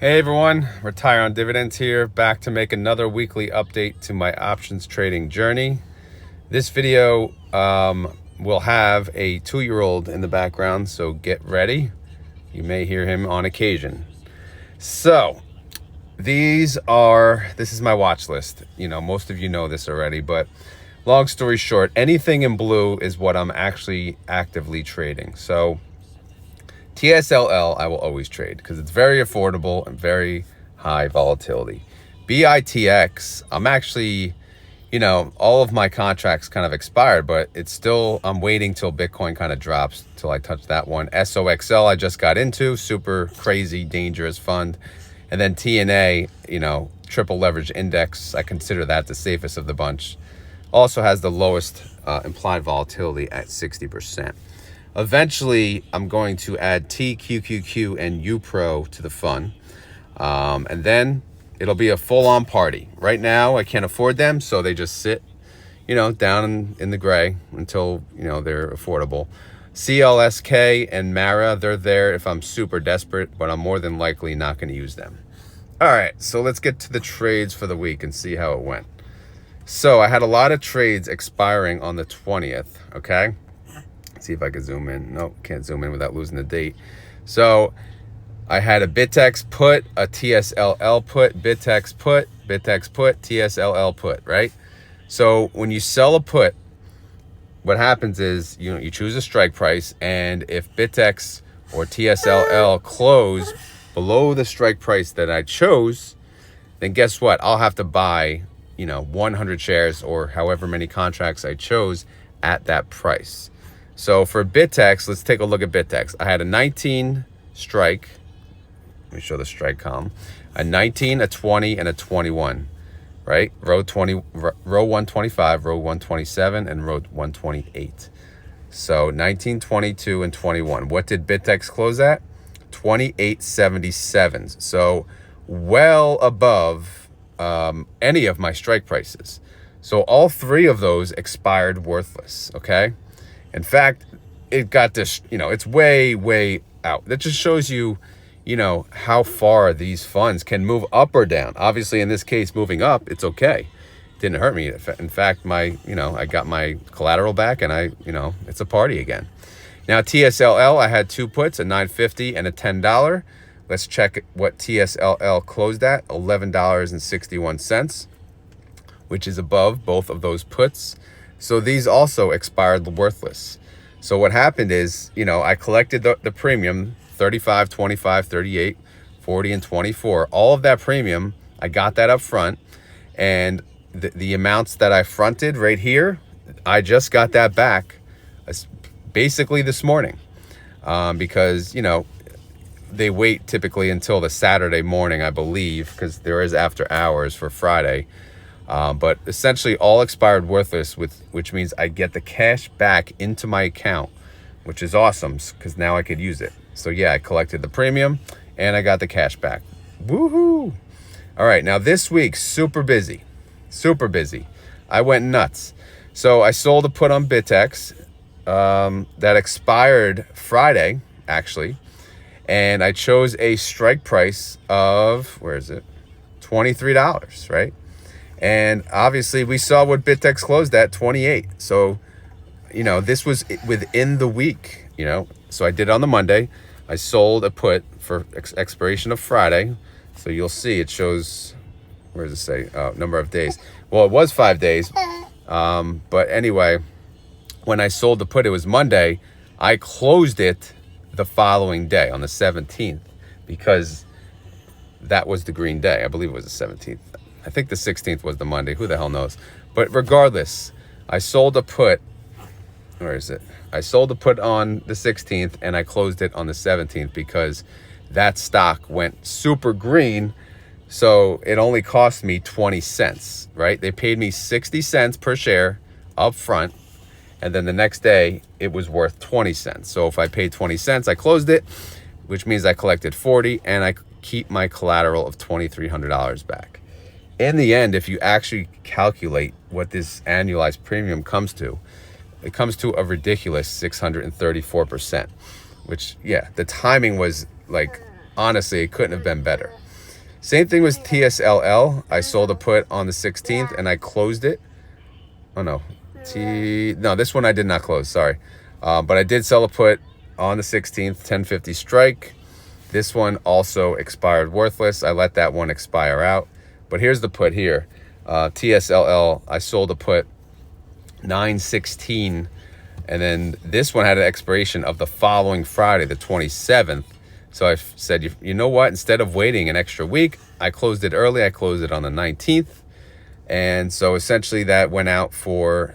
Hey everyone, Retire on Dividends here, back to make another weekly update to my options trading journey. This video will have a 2-year-old in the background, so get ready. You may hear him on occasion. So, this is my watch list. You know, most of you know this already, but long story short, anything in blue is what I'm actually actively trading. So, tsll I will always trade because it's very affordable and very high volatility. BITX, I'm actually, all of my contracts kind of expired, but I'm waiting till Bitcoin kind of drops till I touch that one. SOXL I just got into, super crazy, dangerous fund. And then TNA, triple leverage index, I consider that the safest of the bunch. Also has the lowest implied volatility at 60%. Eventually, I'm going to add TQQQ and UPRO to the fund. And then it'll be a full-on party. Right now, I can't afford them, so they just sit, down in the gray until, they're affordable. CLSK and MARA, they're there if I'm super desperate, but I'm more than likely not going to use them. All right, so let's get to the trades for the week and see how it went. So I had a lot of trades expiring on the 20th, okay? See if I can zoom in. Nope, can't zoom in without losing the date. So I had a BitX put, a TSLL put, BitX put, TSLL put, right? So when you sell a put, what happens is you choose a strike price, and if BitX or TSLL close below the strike price that I chose, then guess what? I'll have to buy 100 shares or however many contracts I chose at that price. So for BitX, let's take a look at BitX. I had a 19 strike. Let me show the strike column. A 19, a 20, and a 21, right? Row 125, row 127, and row 128. So 19, 22, and 21. What did BitX close at? 28.77. So well above any of my strike prices. So all three of those expired worthless, okay? In fact, it got this, it's way, way out. That just shows you, how far these funds can move up or down. Obviously, in this case, moving up, it's okay. It didn't hurt me. In fact, I got my collateral back, and it's a party again. Now, TSLL, I had two puts, a $9.50 and a $10. Let's check what TSLL closed at, $11.61, which is above both of those puts. So these also expired worthless. So what happened is, I collected the premium, 35, 25, 38, 40, and 24. All of that premium, I got that up front. And the amounts that I fronted right here, I just got that back basically this morning. Because, they wait typically until the Saturday morning, I believe, because there is after hours for Friday. But essentially all expired worthless, which means I get the cash back into my account, which is awesome because now I could use it. So yeah, I collected the premium and I got the cash back. Woohoo! All right, now this week, super busy. I went nuts. So I sold a put on BitX that expired Friday, actually. And I chose a strike price of, where is it? $23, right? And obviously we saw what BitX closed at, 28. So, this was within the week, So I did it on the Monday. I sold a put for expiration of Friday. So you'll see it shows, where does it say? Number of days. Well, it was 5 days. But anyway, when I sold the put, it was Monday. I closed it the following day on the 17th because that was the green day. I believe it was the 17th. I think the 16th was the Monday. Who the hell knows? But regardless, I sold a put. Where is it? I sold a put on the 16th and I closed it on the 17th because that stock went super green. So it only cost me 20 cents, right? They paid me 60 cents per share up front. And then the next day it was worth 20 cents. So if I paid 20 cents, I closed it, which means I collected 40 and I keep my collateral of $2,300 back. In the end, if you actually calculate what this annualized premium comes to, it comes to a ridiculous 634%, which, yeah, the timing was like, honestly, it couldn't have been better. Same thing with TSLL. I sold a put on the 16th and I closed it. Oh no, no, this one I did not close, sorry. But I did sell a put on the 16th, 1050 strike. This one also expired worthless. I let that one expire out. But here's the put here. TSLL, I sold a put 9/16, and then this one had an expiration of the following Friday, the 27th. So I said, you know what, instead of waiting an extra week, I closed it early. I closed it on the 19th. And so essentially that went out for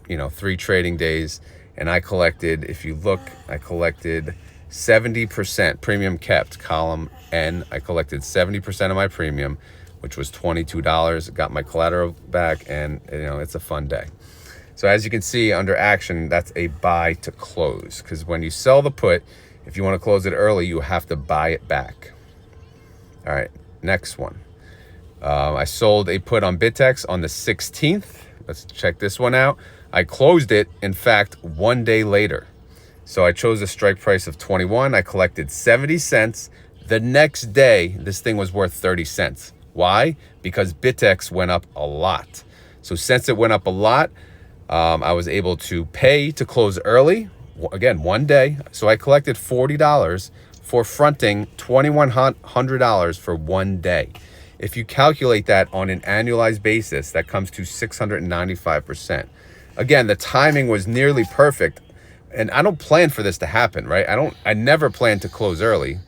3 trading days, and I collected, if you look, I collected 70% premium kept, column N. I collected 70% of my premium, which was $22. Got my collateral back, and it's a fun day. So as you can see under action, that's a buy to close, because when you sell the put, if you want to close it early, you have to buy it back. All right, next one. I sold a put on Bitex on the 16th. Let's check this one out. I closed it, in fact, 1 day later. So I chose a strike price of 21. I collected 70 cents. The next day, this thing was worth 30 cents. Why? Because Bitex went up a lot. So since it went up a lot, I was able to pay to close early. Again, 1 day. So I collected $40 for fronting $2,100 for 1 day. If you calculate that on an annualized basis, that comes to 695%. Again, the timing was nearly perfect. And I don't plan for this to happen, right? I never plan to close early.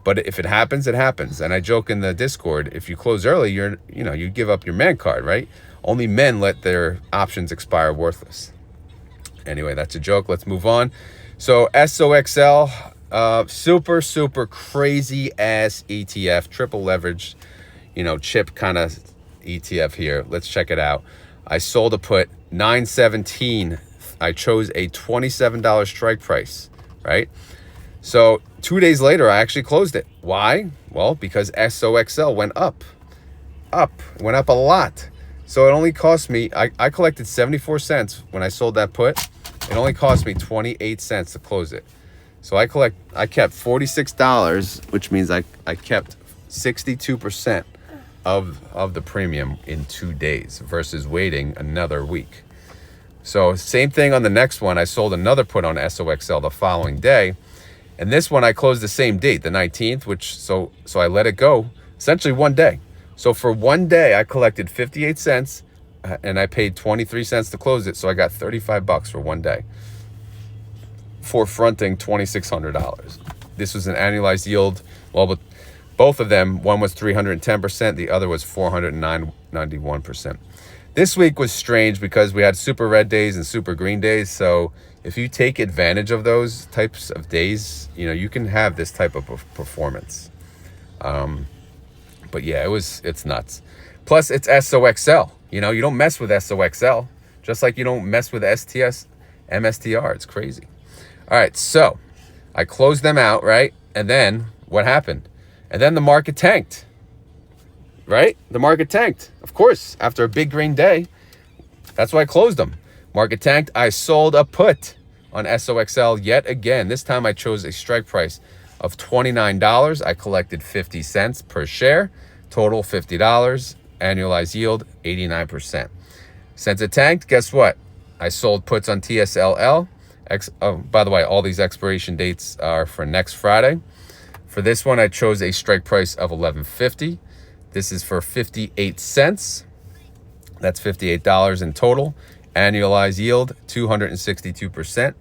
But if it happens, it happens. And I joke in the Discord, if you close early, you give up your man card, right? Only men let their options expire worthless. Anyway, that's a joke. Let's move on. So SOXL, super crazy ass ETF, triple leveraged, chip kind of ETF here. Let's check it out. I sold a put 9/17. I chose a $27 strike price, right? So 2 days later, I actually closed it. Why? Well, because SOXL went up, went up a lot. So it only cost me, I collected 74 cents when I sold that put. It only cost me 28 cents to close it. So I kept $46, which means I kept 62% of the premium in 2 days versus waiting another week. So same thing on the next one. I sold another put on SOXL the following day. And this one I closed the same date, the 19th, so I let it go essentially 1 day. So for 1 day, I collected 58 cents and I paid 23 cents to close it. So I got $35 for 1 day for fronting $2,600. This was an annualized yield. Well, but both of them, one was 310%, the other was 491%. This week was strange because we had super red days and super green days. So if you take advantage of those types of days, you can have this type of performance. But yeah, it's nuts. Plus it's SOXL. You don't mess with SOXL, just like you don't mess with STS, MSTR. It's crazy. All right, so I closed them out, right? And then what happened? And then the market tanked. Right? The market tanked, of course, after a big green day. That's why I closed them. Market tanked. I sold a put on SOXL yet again. This time I chose a strike price of $29. I collected 50 cents per share. Total $50. Annualized yield 89%. Since it tanked, guess what? I sold puts on TSLL. By the way, all these expiration dates are for next Friday. For this one, I chose a strike price of $11.50. This is for 58 cents. That's $58 in total. Annualized yield, 262%.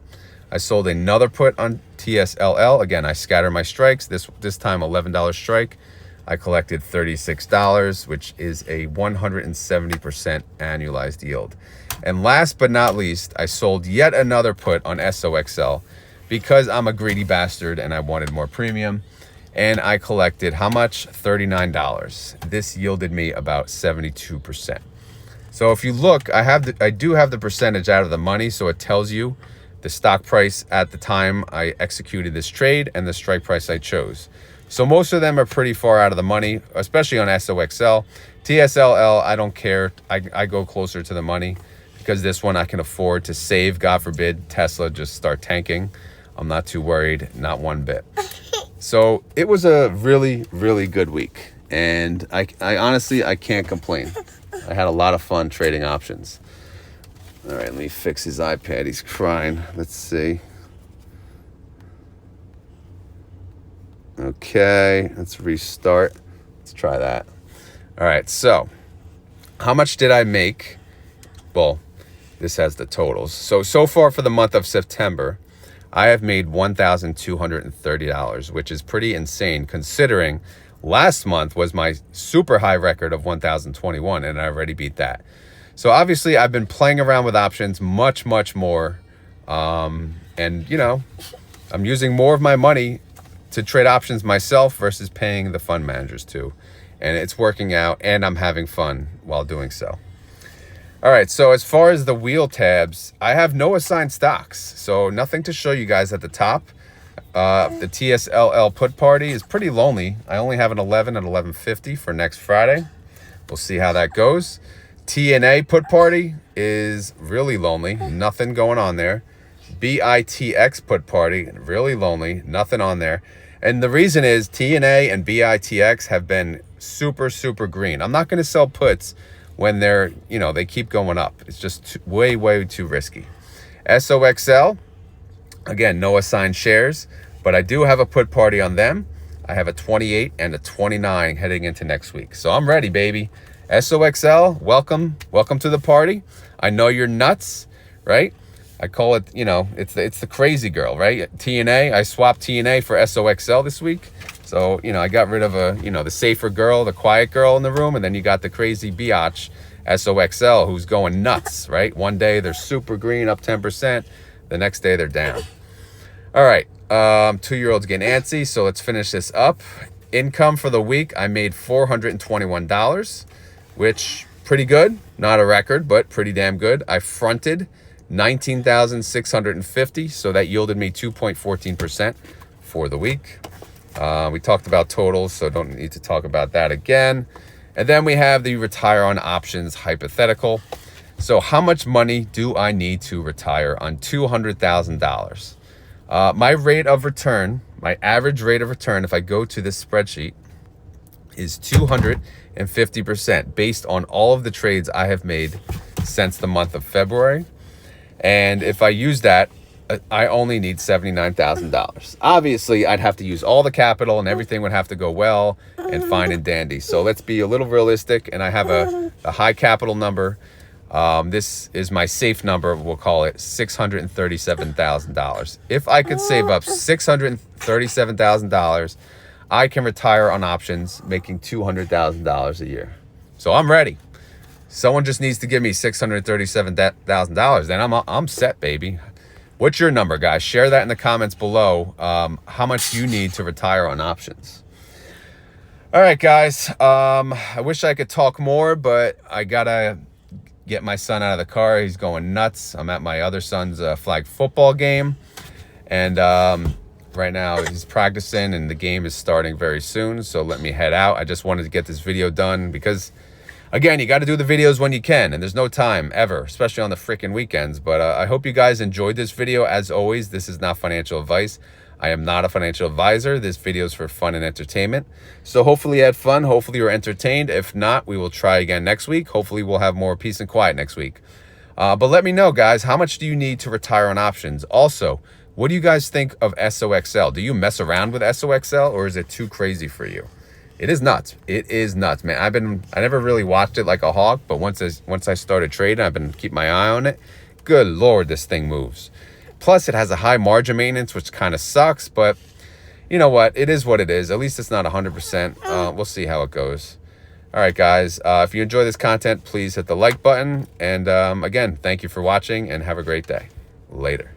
I sold another put on TSLL. Again, I scatter my strikes. This time, $11 strike. I collected $36, which is a 170% annualized yield. And last but not least, I sold yet another put on SOXL because I'm a greedy bastard and I wanted more premium. And I collected how much? $39. This yielded me about 72%. So if you look, I do have the percentage out of the money, so it tells you the stock price at the time I executed this trade and the strike price I chose. So most of them are pretty far out of the money, especially on SOXL. TSLL, I don't care. I go closer to the money because this one I can afford to save. God forbid Tesla just start tanking. I'm not too worried, not one bit. So it was a really, really good week. And I honestly, I can't complain. I had a lot of fun trading options. All right, let me fix his iPad. He's crying. Let's see. Okay, let's restart. Let's try that. All right, so how much did I make? Well, this has the totals. So far for the month of September, I have made $1,230, which is pretty insane considering last month was my super high record of 1,021, and I already beat that. So obviously I've been playing around with options much more. And you know, I'm using more of my money to trade options myself versus paying the fund managers too. And it's working out, and I'm having fun while doing so. All right, so as far as the wheel tabs, I have no assigned stocks. So nothing to show you guys at the top. The tsll put party is pretty lonely. I only have an 11 at 11.50 for next Friday. We'll see how that goes. TNA put party is really lonely. Nothing going on there. BITX put party, really lonely. Nothing on there. And the reason is TNA and BITX have been super green. I'm not going to sell puts when they're, you know, they keep going up. It's just way too risky. SOXL, again, no assigned shares, but I do have a put party on them. I have a 28 and a 29 heading into next week. So I'm ready, baby. SOXL, welcome to the party. I know you're nuts, right? I call it, you know, it's the crazy girl, right? TNA, I swapped TNA for SOXL this week. So, you know, I got rid of the safer girl, the quiet girl in the room, and then you got the crazy biatch SOXL who's going nuts, right? One day they're super green, up 10%. The next day they're down. All right, 2-year-old's getting antsy, so let's finish this up. Income for the week, I made $421, which pretty good. Not a record, but pretty damn good. I fronted 19,650, so that yielded me 2.14% for the week. We talked about totals, so don't need to talk about that again. And then we have the retire on options hypothetical. So how much money do I need to retire on $200,000? My rate of return, my average rate of return, if I go to this spreadsheet, is 250% based on all of the trades I have made since the month of February. And if I use that, I only need $79,000. Obviously, I'd have to use all the capital and everything would have to go well and fine and dandy. So let's be a little realistic, and I have a high capital number. This is my safe number. We'll call it $637,000. If I could save up $637,000, I can retire on options making $200,000 a year. So I'm ready. Someone just needs to give me $637,000. Then I'm set, baby. What's your number, guys? Share that in the comments below. How much you need to retire on options. All right, guys. I wish I could talk more, but I gotta get my son out of the car. He's going nuts. I'm at my other son's flag football game, and right now he's practicing, and the game is starting very soon. So let me head out. I just wanted to get this video done because, again, you got to do the videos when you can, and there's no time ever, especially on the freaking weekends. But I hope you guys enjoyed this video. As always, this is not financial advice. I am not a financial advisor. This video is for fun and entertainment. So hopefully you had fun. Hopefully you're entertained. If not, we will try again next week. Hopefully we'll have more peace and quiet next week. But let me know, guys, how much do you need to retire on options? Also, what do you guys think of SOXL? Do you mess around with SOXL, or is it too crazy for you? It is nuts. It is nuts, man. I never really watched it like a hawk, but once I started trading, I've been keeping my eye on it. Good Lord, this thing moves. Plus, it has a high margin maintenance, which kind of sucks, but you know what? It is what it is. At least it's not 100%. We'll see how it goes. All right, guys. If you enjoy this content, please hit the like button. And again, thank you for watching, and have a great day. Later.